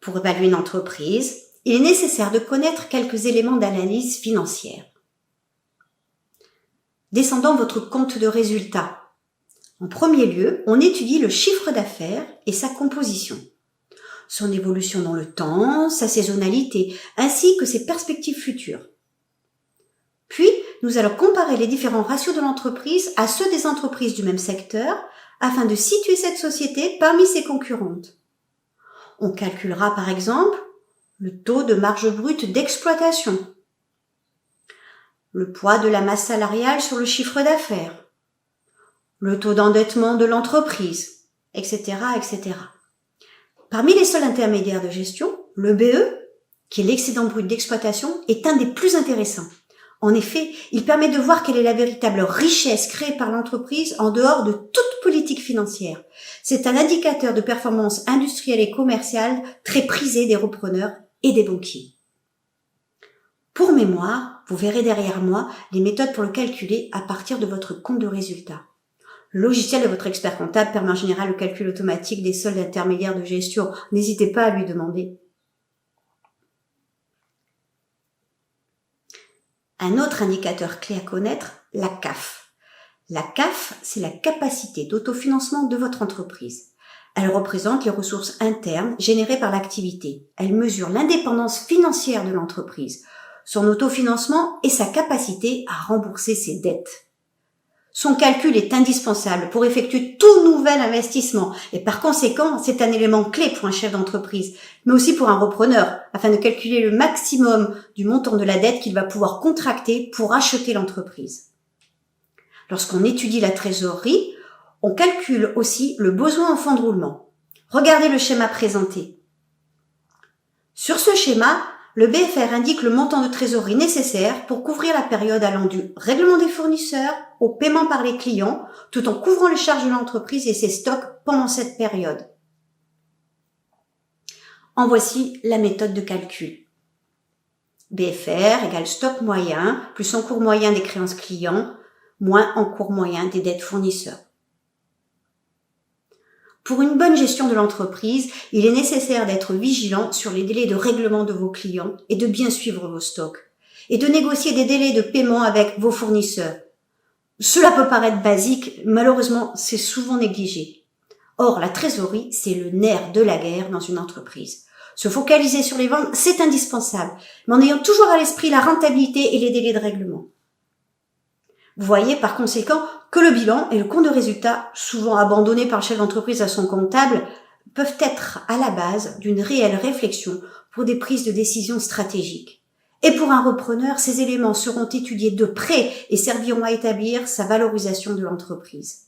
Pour évaluer une entreprise, il est nécessaire de connaître quelques éléments d'analyse financière. Descendons votre compte de résultat. En premier lieu, on étudie le chiffre d'affaires et sa composition, son évolution dans le temps, sa saisonnalité, ainsi que ses perspectives futures. Puis, nous allons comparer les différents ratios de l'entreprise à ceux des entreprises du même secteur afin de situer cette société parmi ses concurrentes. On calculera par exemple le taux de marge brute d'exploitation, le poids de la masse salariale sur le chiffre d'affaires, le taux d'endettement de l'entreprise, etc., etc. Parmi les seuls intermédiaires de gestion, le BE, qui est l'excédent brut d'exploitation, est un des plus intéressants. En effet, il permet de voir quelle est la véritable richesse créée par l'entreprise en dehors de toute politique financière. C'est un indicateur de performance industrielle et commerciale très prisé des repreneurs et des banquiers. Pour mémoire, vous verrez derrière moi les méthodes pour le calculer à partir de votre compte de résultat. Le logiciel de votre expert comptable permet en général le calcul automatique des soldes intermédiaires de gestion. N'hésitez pas à lui demander. Un autre indicateur clé à connaître, la CAF. La CAF, c'est la capacité d'autofinancement de votre entreprise. Elle représente les ressources internes générées par l'activité. Elle mesure l'indépendance financière de l'entreprise, son autofinancement et sa capacité à rembourser ses dettes. Son calcul est indispensable pour effectuer tout nouvel investissement et par conséquent, c'est un élément clé pour un chef d'entreprise, mais aussi pour un repreneur, afin de calculer le maximum du montant de la dette qu'il va pouvoir contracter pour acheter l'entreprise. Lorsqu'on étudie la trésorerie, on calcule aussi le besoin en fonds de roulement. Regardez le schéma présenté. Sur ce schéma, le BFR indique le montant de trésorerie nécessaire pour couvrir la période allant du règlement des fournisseurs au paiement par les clients, tout en couvrant les charges de l'entreprise et ses stocks pendant cette période. En voici la méthode de calcul. BFR égale stock moyen plus encours moyen des créances clients moins encours moyen des dettes fournisseurs. Pour une bonne gestion de l'entreprise, il est nécessaire d'être vigilant sur les délais de règlement de vos clients et de bien suivre vos stocks et de négocier des délais de paiement avec vos fournisseurs. Cela peut paraître basique, malheureusement, c'est souvent négligé. Or, la trésorerie, c'est le nerf de la guerre dans une entreprise. Se focaliser sur les ventes, c'est indispensable, mais en ayant toujours à l'esprit la rentabilité et les délais de règlement. Vous voyez par conséquent que le bilan et le compte de résultat, souvent abandonnés par le chef d'entreprise à son comptable, peuvent être à la base d'une réelle réflexion pour des prises de décision stratégiques. Et pour un repreneur, ces éléments seront étudiés de près et serviront à établir sa valorisation de l'entreprise.